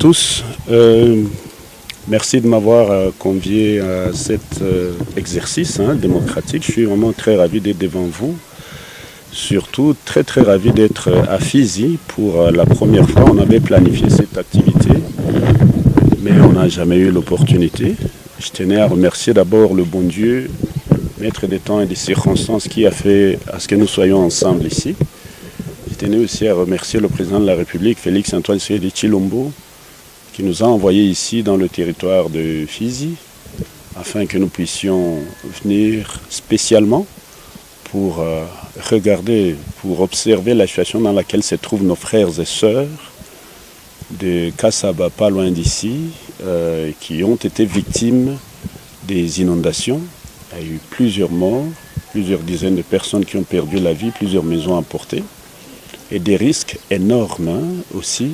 tous. Merci de m'avoir convié à cet exercice démocratique. Je suis vraiment très ravi d'être devant vous. Surtout très ravi d'être à Fizi pour la première fois. On avait planifié cette activité, mais on n'a jamais eu l'opportunité. Je tenais à remercier d'abord le bon Dieu, maître des temps et des circonstances, qui a fait à ce que nous soyons ensemble ici. Je tenais aussi à remercier le président de la République, Félix Antoine Tshisekedi Tshilombo, qui nous a envoyés ici dans le territoire de Fizi, afin que nous puissions venir spécialement pour regarder, pour observer la situation dans laquelle se trouvent nos frères et sœurs de Kassaba, pas loin d'ici, qui ont été victimes des inondations. Il y a eu plusieurs morts, plusieurs dizaines de personnes qui ont perdu la vie, plusieurs maisons emportées, et des risques énormes aussi,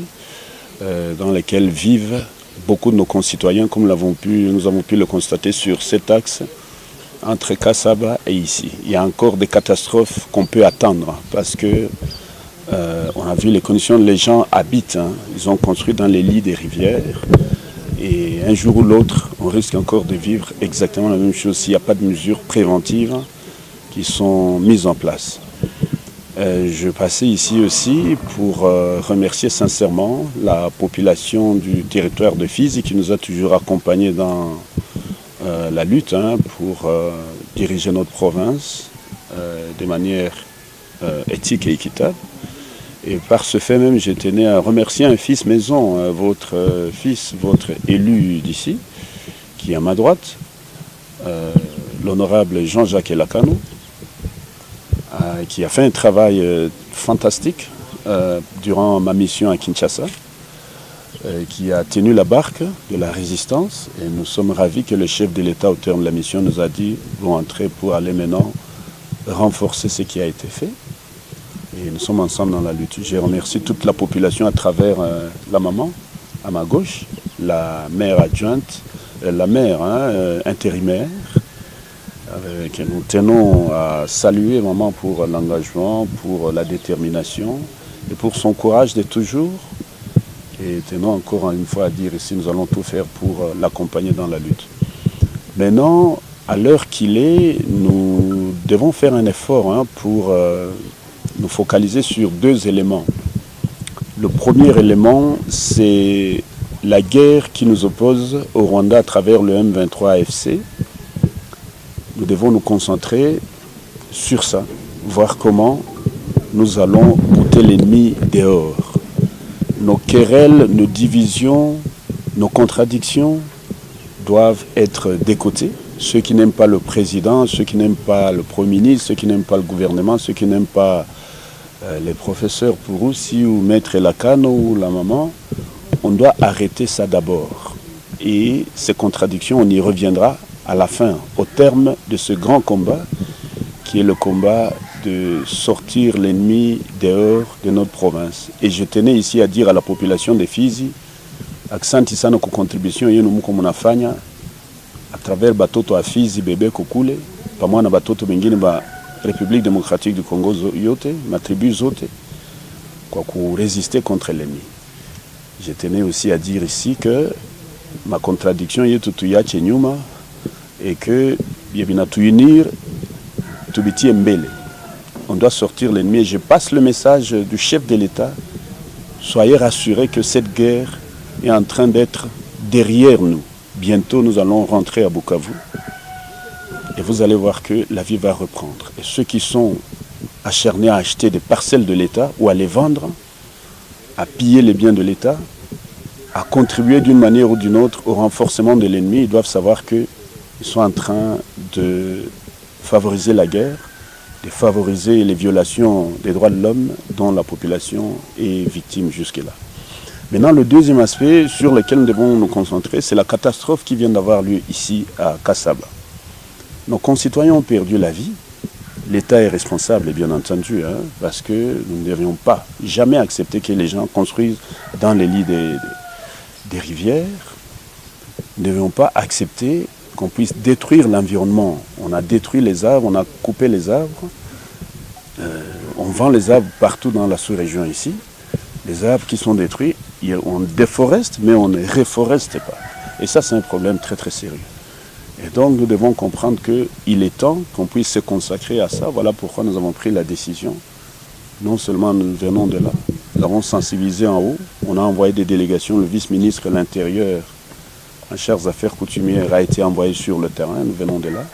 dans lesquels vivent beaucoup de nos concitoyens, comme nous avons pu le constater sur cet axe entre Kassaba et ici. Il y a encore des catastrophes qu'on peut attendre parce que on a vu les conditions où les gens habitent. Ils ont construit dans les lits des rivières et un jour ou l'autre, on risque encore de vivre exactement la même chose s'il n'y a pas de mesures préventives qui sont mises en place. Je passais ici aussi pour remercier sincèrement la population du territoire de Fizi qui nous a toujours accompagnés dans la lutte pour diriger notre province de manière éthique et équitable. Et par ce fait même, je tenais à remercier un fils maison, votre fils, votre élu d'ici, qui est à ma droite, l'honorable Jean-Jacques Elakano, qui a fait un travail fantastique durant ma mission à Kinshasa, qui a tenu la barque de la résistance. Et nous sommes ravis que le chef de l'État, au terme de la mission, nous a dit « Vous entrez pour aller maintenant renforcer ce qui a été fait ». Et nous sommes ensemble dans la lutte. Je remercie toute la population à travers la maman, à ma gauche, la mère adjointe, la mère intérimaire, que nous tenons à saluer maman pour l'engagement, pour la détermination et pour son courage de toujours. Et tenons encore une fois à dire ici, nous allons tout faire pour l'accompagner dans la lutte. Maintenant, à l'heure qu'il est, nous devons faire un effort pour nous focaliser sur deux éléments. Le premier élément, c'est la guerre qui nous oppose au Rwanda à travers le M23 AFC. Nous devons nous concentrer sur ça, voir comment nous allons bouter l'ennemi dehors. Nos querelles, nos divisions, nos contradictions doivent être décotées. Ceux qui n'aiment pas le président, ceux qui n'aiment pas le Premier ministre, ceux qui n'aiment pas le gouvernement, ceux qui n'aiment pas les professeurs Pouroussi ou Maître Elakano ou la maman, on doit arrêter ça d'abord. Et ces contradictions, on y reviendra à la fin, au terme de ce grand combat, qui est le combat de sortir l'ennemi dehors de notre province. Et je tenais ici à dire à la population de Fizi, aksanti sana kwa contribution yenu mko mnafanya à travers batoto à Fizi bebe kokule pamoja na batoto wengine ba République démocratique du Congo yote, ma tribu zote, kwa résister contre l'ennemi. Je tenais aussi à dire ici que ma contradiction yetu tuyache nyuma et que unir tubiti mbele. On doit sortir l'ennemi. Et je passe le message du chef de l'État. Soyez rassurés que cette guerre est en train d'être derrière nous. Bientôt, nous allons rentrer à Bukavu. Et vous allez voir que la vie va reprendre. Et ceux qui sont acharnés à acheter des parcelles de l'État ou à les vendre, à piller les biens de l'État, à contribuer d'une manière ou d'une autre au renforcement de l'ennemi, ils doivent savoir qu'ils sont en train de favoriser la guerre, de favoriser les violations des droits de l'homme dont la population est victime jusque-là. Maintenant, le deuxième aspect sur lequel nous devons nous concentrer, c'est la catastrophe qui vient d'avoir lieu ici à Kassaba. Nos concitoyens ont perdu la vie. L'État est responsable, bien entendu, parce que nous ne devrions pas jamais accepter que les gens construisent dans les lits des rivières. Nous ne devrions pas accepter qu'on puisse détruire l'environnement. On a détruit les arbres, on a coupé les arbres. On vend les arbres partout dans la sous-région ici. Les arbres qui sont détruits, on déforeste, mais on ne reforeste pas. Et ça, c'est un problème très très sérieux. Et donc, nous devons comprendre qu'il est temps qu'on puisse se consacrer à ça. Voilà pourquoi nous avons pris la décision. Non seulement nous venons de là, nous avons sensibilisé en haut, on a envoyé des délégations, le vice-ministre de l'Intérieur, en charge des affaires coutumières, a été envoyé sur le terrain, nous venons de là.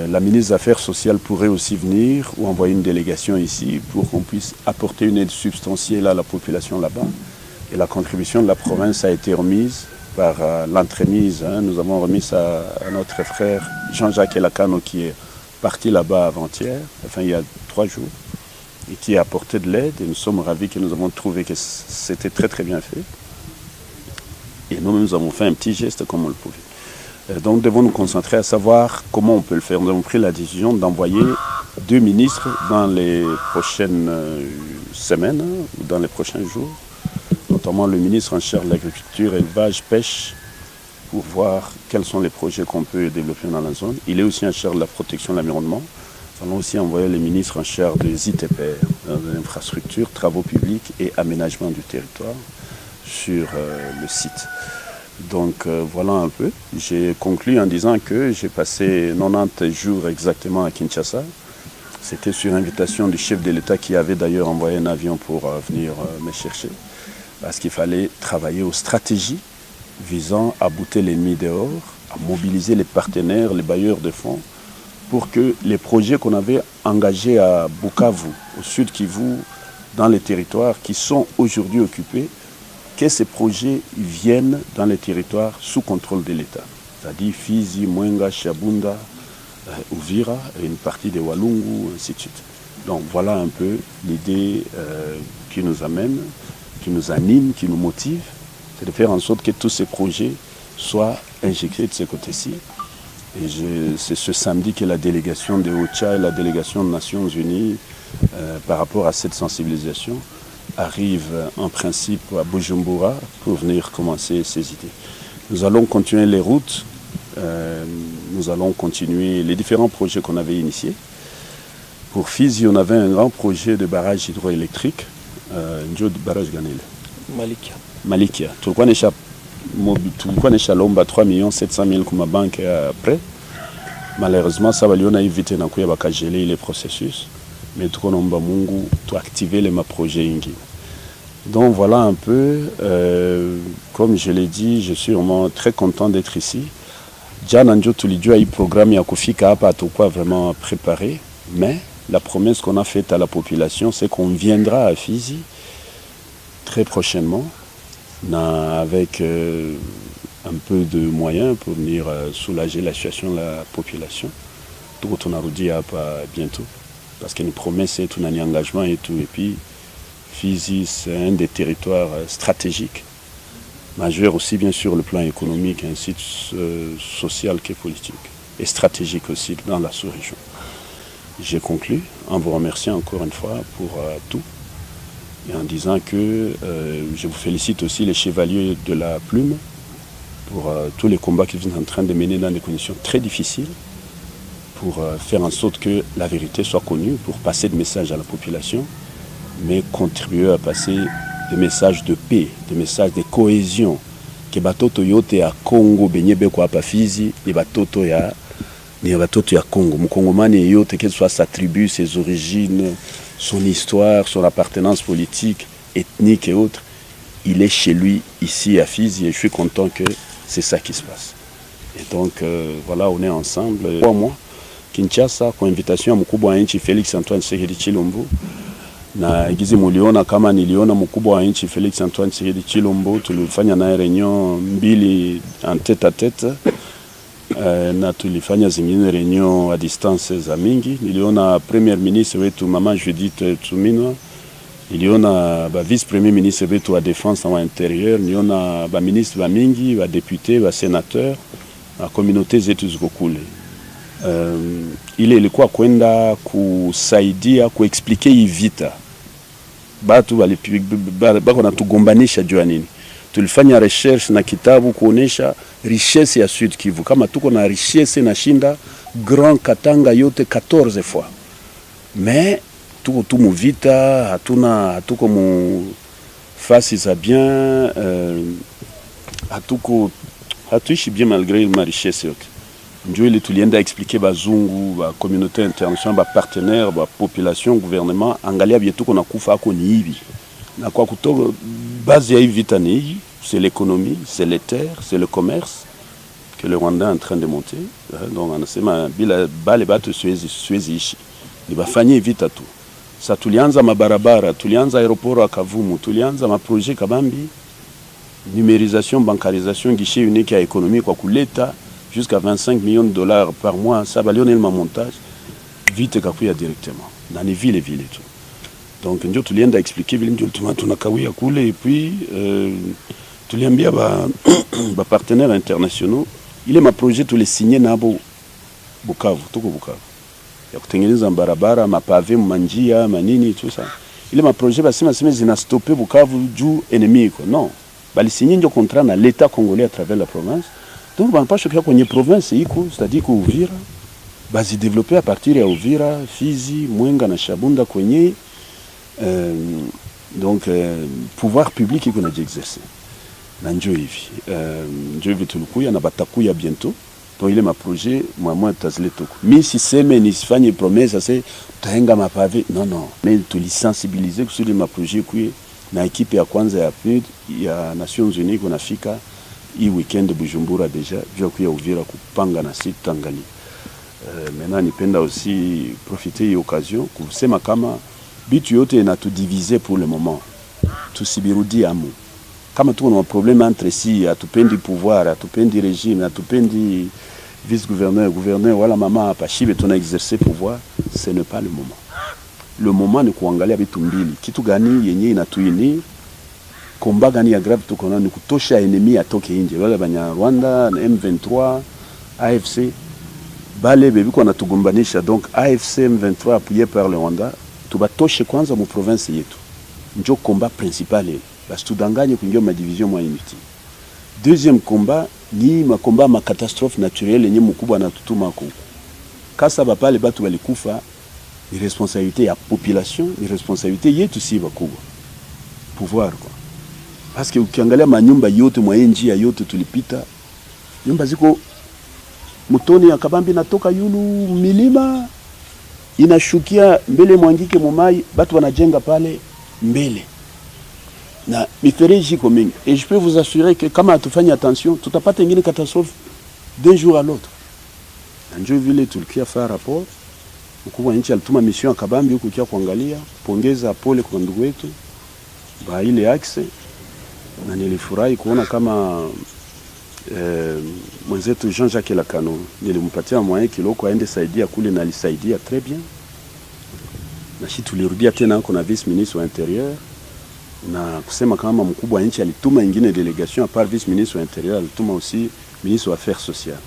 La ministre des Affaires sociales pourrait aussi venir ou envoyer une délégation ici pour qu'on puisse apporter une aide substantielle à la population là-bas. Et la contribution de la province a été remise par l'entremise. Nous avons remis ça à notre frère Jean-Jacques Elakano qui est parti là-bas avant-hier, enfin il y a 3 jours, et qui a apporté de l'aide. Et nous sommes ravis que nous avons trouvé que c'était très très bien fait. Et nous avons fait un petit geste comme on le pouvait. Donc nous devons nous concentrer à savoir comment on peut le faire. Nous avons pris la décision d'envoyer 2 ministres dans les prochaines semaines, ou dans les prochains jours, notamment le ministre en charge de l'agriculture, élevage, pêche, pour voir quels sont les projets qu'on peut développer dans la zone. Il est aussi en charge de la protection de l'environnement. Nous allons aussi envoyer les ministres en charge des ITPR, des infrastructures, travaux publics et aménagement du territoire sur le site. Donc voilà un peu. J'ai conclu en disant que j'ai passé 90 jours exactement à Kinshasa. C'était sur invitation du chef de l'État qui avait d'ailleurs envoyé un avion pour venir me chercher. Parce qu'il fallait travailler aux stratégies visant à bouter l'ennemi dehors, à mobiliser les partenaires, les bailleurs de fonds, pour que les projets qu'on avait engagés à Bukavu, au sud Kivu, dans les territoires qui sont aujourd'hui occupés, que ces projets viennent dans les territoires sous contrôle de l'État. C'est-à-dire Fizi, Mwenga, Shabunda, Uvira, et une partie de Walungu, ainsi de suite. Donc voilà un peu l'idée qui nous amène, qui nous anime, qui nous motive, c'est de faire en sorte que tous ces projets soient injectés de ce côté-ci. Et c'est ce samedi que la délégation de OCHA et la délégation des Nations Unies, par rapport à cette sensibilisation, arrive en principe à Bujumbura pour venir commencer ces idées. Nous allons continuer les routes, nous allons continuer les différents projets qu'on avait initiés. Pour Fizi, on avait un grand projet de barrage hydroélectrique, barrage Ganel. Malikia. Tulikuwa nisha lomba 3,700,000 kwa mabanki après. Malheureusement, ça waliona éviter na kuya bakageler les processus. Mais tuko nomba Mungu tu activer les projets ingine. Donc voilà un peu, comme je l'ai dit, je suis vraiment très content d'être ici. Jana njo tulijua hii programme ya kufika hapa hatukuwa vraiment préparé, mais la promesse qu'on a faite à la population, c'est qu'on viendra à Fizi très prochainement, avec un peu de moyens pour venir soulager la situation de la population. Tout on a redit bientôt, parce qu'une promesse est un engagement et tout. Et puis, Fizi, c'est un des territoires stratégiques, majeurs aussi bien sûr le plan économique, ainsi social que politique, et stratégique aussi dans la sous-région. J'ai conclu en vous remerciant encore une fois pour tout, et en disant que je vous félicite aussi les chevaliers de la plume pour tous les combats qu'ils sont en train de mener dans des conditions très difficiles, pour faire en sorte que la vérité soit connue, pour passer des messages à la population, mais contribuer à passer des messages de paix, des messages de cohésion, que batoto yote ya Congo benyebe kwa hapa Fizi, ni batoto ya Congo. Mkongomani yote, quelle soit sa tribu, ses origines, son histoire, son appartenance politique, ethnique et autres, il est chez lui ici à Fizi et je suis content que c'est ça qui se passe. Et donc voilà, on est ensemble. Pour moi, Kinshasa, kwa invitation ya mkubwa wa nchi Felix Antoine Tshisekedi Tshilombo, na gizi muliona kama niliona mkubwa wa nchi Felix Antoine Tshisekedi Tshilombo, tulifanya naye reunion mbili en tête à tête, na tulifanya zingine reunion à distance za mingi. Niliona premier ministre wetu mama Judith Tsuminwa, niliona ba vice premier ministre wetu wa défense na intérieur, niliona ba ministre ba mingi, ba député, ba sénateur, na communauté zetu ziko kule. Ile ilikuwa kwenda kusaidia kuexplique hii vita. Batu bako natugombanisha juu ya nini. Tulifanya recherche na kitabu kuonesha richesse ya Sud Kivu. Kama tuko na richesse na shinda Grand Katanga yote 14 fois. Mais tuko tu muvita, hatuko mu fasi za bien, hatuishi bien malgré ma richesse yote. Ndio ile tulienda expliquer bazungu, ba communauté internationale, ba partenaires, ba population, gouvernement, angalia bietu kuna kufa ako ni hivi. Na kwa kutoka base ya hivi vita ni hivi, c'est l'économie, c'est les terres, c'est le commerce que le Rwanda est en train de monter. Donc anasema bila bale batu siwezi ishi. Ni bafanye vita tu. Sa tulianza mabarabara, tulianza aéroport wa Kavumu, tulianza maprojet kabambi, numérisation, bancarisation, guichet unique à économie kwa kuleta jusqu'à 25 millions de dollars par mois, ça va lionner le montage, vite kakuya directement. Dans les villes et villes et tout. Donc ndio tulienda expliquer vile ndio tunakawia kule et puis tuliambia ba partenaires internationaux, ile ma projet tu les signer nabo Bukavu, tuko Bukavu. Ya kutengeneza barabara, mapave, manjia, manini tout ça. Ile ma projet basema zina stopper Bukavu juu ennemi iko. Non. Bali signer ndio contrat na l'état congolais à travers la province. Donc on pas choquer kwenye province iko, c'est-à-dire que Uvira basi développer à partir ya Uvira, Fizi, Mwenga na Shabunda kwenye donc pouvoir public iko na exercer. Na njo hivi tulikuya na batakuya bientôt. Donc il est ma projet moi tazletoko. Mais si c'est mais ni sifanye promesse c'est tahenga mapavé. Non. Mais tu li sensibiliser sur ma projet kui na équipe ya kwanza ya PNUD ya Nations Unies kunafika hii weekend Bujumbura déjà vya kuya Uvira kupanga na site Tangali. Maintenant nipenda aussi profiter de l'occasion kusema kama bitu yote inatudiviser pour le moment. Tusibirudi amu. Kama tuko na problème entre si atupendi pouvoir, atupendi régime, atupendi vice-gouverneur, gouverneur wala mama hapa shibe tuna exercer pouvoir, ce n'est pas le moment. Le moment ni kuangalia vitu mbili. Kitu gani yenye inatuini? Komba gani ya grave tuko na ni kutosha enemy atoke nje. Wale banya Rwanda, M23, AFC bale bebi kwa natugombanisha. Donc AFC M23 appuyé par le Rwanda, tubatoshe kwanza mu province yetu. Njo combat principal. Basi tudanganye kuingia ma division mwa inutile. Deuxième combat ni makomba ma catastrophe naturelle yenye mkubwa na tutuma huko. Kasa bapale batu balikufa ni responsabilité ya population, ni responsabilité yetu si bakubwa. Pouvoir quoi. Parce que ukiangalia manyumba yote mwa njia yote tulipita, nyumba ziko mutoni ya kabambi natoka yulu milima inashukia mbele mwangike mumai, batu wanajenga pale mbele. Na mifereji iko mingi. Et je peux vous assurer que kama atufanya attention, tutapata ingine catastrophe d'un jour à l'autre. Ndio vile tulikia faire rapport, mkubwa nchi alituma mission ya kabambi huko kia kuangalia, pongeza pole kwa ndugu wetu. Ba ile axe na nilifurahi kuona kama mwenzetu Jean-Jacques Lacano nilimpatia moyen kiloko aende saidia kule na alisaidia très bien. Na shi tulirudia tena kuna vice ministre wa intérieur na kusema kama mkubwa nchi alituma ingine délégation à part vice ministre wa intérieur alituma aussi ministre wa affaires sociales.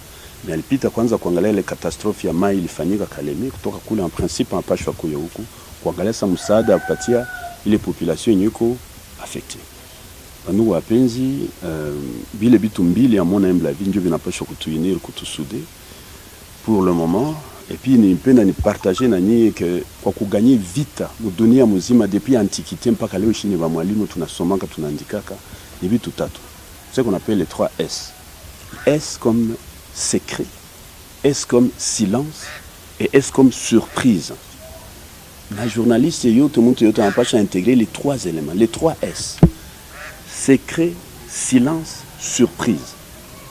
Mais alipita kwanza kuangalia ile catastrophe ya mai ilifanyika Kalemi kutoka kule en principe mpashwa kuya huku kuangalia sa msaada kupatia ile population yenyeiko affectée. Bandugu wapenzi, bile bitu mbili ya mona mbla vinjo vinapaswa kutuinir kutusude pour le moment. Et puis nipenda ni partager na nyie que kwa kuganye vita mu dunia muzima depuis antiquité mpaka leo chini ba mwalimu tunasomanga tunaandikaka ni vitu tatu. C'est qu'on appelle les 3 S. S comme secret, S comme silence et S comme surprise. La journaliste yote muntu yote anapasha intégrer les 3 éléments, les 3 S. Secret, silence, surprise.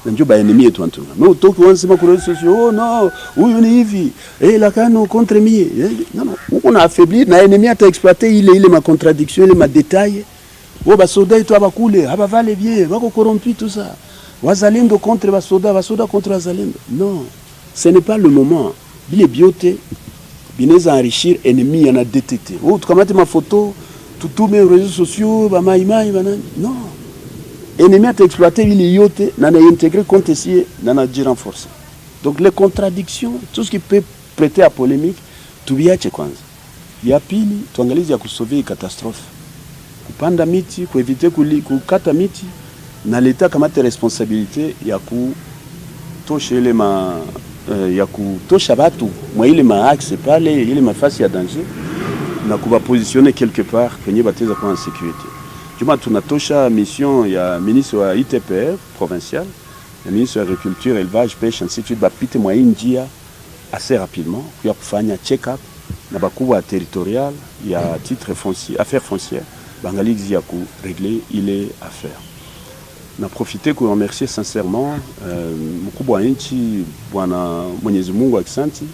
Ndio ba ennemi yetu antunga. Mais utoki wansema kwa réseaux sociaux, oh non, huyu ni hivi. Lakano contre mie. Non, on a affaibli na ennemi ata exploiter ile ma contradiction, ile ma détail. Ba soda itu abakule, abavale bien, bako corrompu tout ça. Wazalendo contre basoda contre wazalendo. Non, ce n'est pas le moment. Bile biote bineza enrichir ennemi yana détecter. Tukamate ma photo, tutume réseaux sociaux, ba maimai banani. Non. Ennemi a exploité il yote na intégré compte ici na renforcer. Donc les contradictions, tout ce qui peut prêter à polémique, tubiache kwanza. Ya pili tuangalize ya kusauver catastrophe. Kupanda miti, kueviter kukata miti na leta kamata responsabilité ya kutosha ile ya kutosha batu mwa ile ma axe pale ile mafasi ya danger na kuba positionner quelque part kwenye bateza kwa en sécurité. Juma tunatosha mission ya ministre wa ITPR provincial, le ministre de l'Agriculture, Élevage, Pêche, ainsi de suite, bapite mwa njia assez rapidement pour kufanya check-up na bakubwa territorial ya titre foncier, affaires foncières, bangalixi ya ku régler ile affaire. Na profiter pour remercier sincèrement mkubwa wa nchi bwana Mwenyezi Mungu akisanti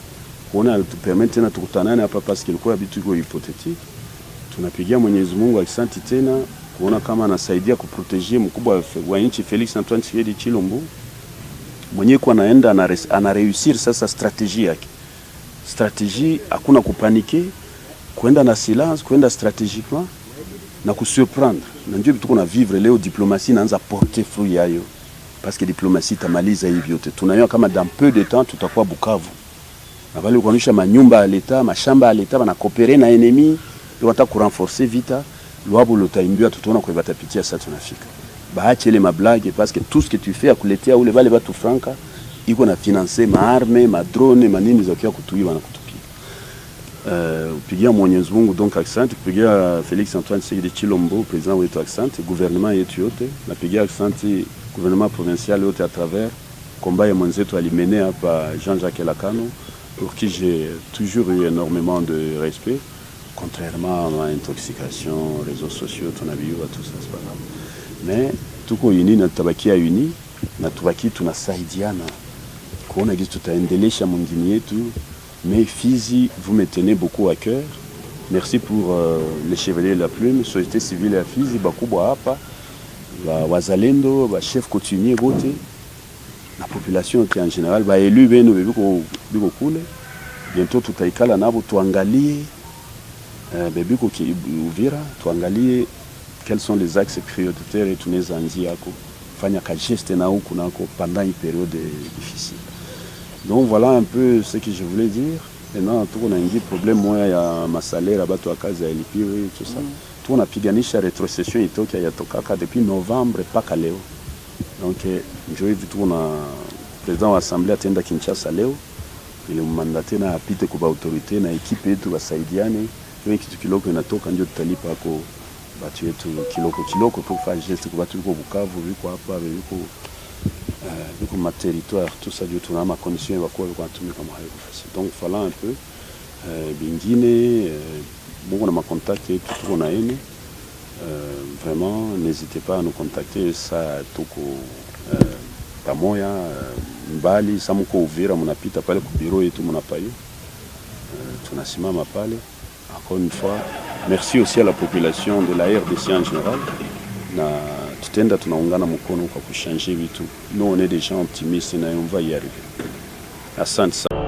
kuona alitupermettre tena tukutanane hapa parce que ilikuwa bitu iko hypothétique. Tunapigia Mwenyezi Mungu akisanti tena kuona kama anasaidia kuproteger mkubwa wa nchi Felix Antoine Tshisekedi Tshilombo mwenye kwa naenda ana réussir sasa stratégie yake. Stratégie hakuna kupanike, kwenda na silence, kwenda stratégiquement na kusurprendre. Na ndio tuko na vivre leo diplomatie inaanza porter fruit yayo. Parce que diplomatie tamaliza hivi yote. Tunaiona kama dans peu de temps tutakuwa Bukavu. Na wale kuonyesha manyumba ya leta, mashamba ya leta na coopérer na ennemi, wanataka kurenforcer vita, lwabo lotaimbia tutaona kwa batapitia sasa tunafika. Baache ile mablage parce que tout ce que tu fais akuletea ule bale batu franka iko na financer maarme, madrone, manini za kia kutuiwa na kutupiga. Pigia Mwenyezi Mungu donc accent, pigia Felix Antoine Tshisekedi Tshilombo président wetu accent, gouvernement yetu yote, na pigia accent gouvernement provincial yote à travers combat ya mwenzetu alimene hapa Jean-Jacques Elakano pour qui j'ai toujours eu énormément de respect contrairement à ma intoxication, réseaux sociaux, ton avis ou tout ça c'est pas grave. Mais tuko uni na tutabakia uni na tubaki tunasaidiana kuona gizi tutaendelesha mwingine yetu. Mais Fizi, vous me tenez beaucoup à cœur. Merci pour les Chevaliers de la Plume, société civile à Fizi, bakubwa hapa, wazalendo, ba chef coutumier bote, la population en général, ba élu beno biko kule. Bientôt tutaikala nabo tuangalie bebiko ki Uvira, tuangalie quels sont les axes prioritaires et tuneza njia yako fanya ka geste na huku nako pendant une période difficile. Donc voilà un peu ce que je voulais dire. Maintenant tout on a un problème moi ya masalaire bato akazi ya lipiwe tout ça. Tout on a piganisha rétrocession itoka ya tokaka depuis novembre mpaka leo. Donc njoo hivi tu na président wa assemblée atenda Kinshasa leo. Ile mandate na apite kwa autorité na equipe yetu basaidiane. Kwa kitu kiloko inatoka ndio tutalipa kwa batu yetu kiloko tu fa geste kwa batu kwa Bukavu biko hapa biko ma territoire tout ça ndio tuna ma condition ya kwa kutumika kama hayo facile. Donc voilà un peu bingine bon on a ma contact yetu tuko na yeye. Vraiment n'hésitez pas à nous contacter ça tuko pamoja mbali samuko Uvira mnapita pale ku bureau yetu mnapayo tunasimama pale. Encore une fois, merci aussi à la population de la RDC en général. Tutenda tunaungana mkono kwa kuchanger vitu. Nous on est des gens optimistes et on va y arriver. Asante sana.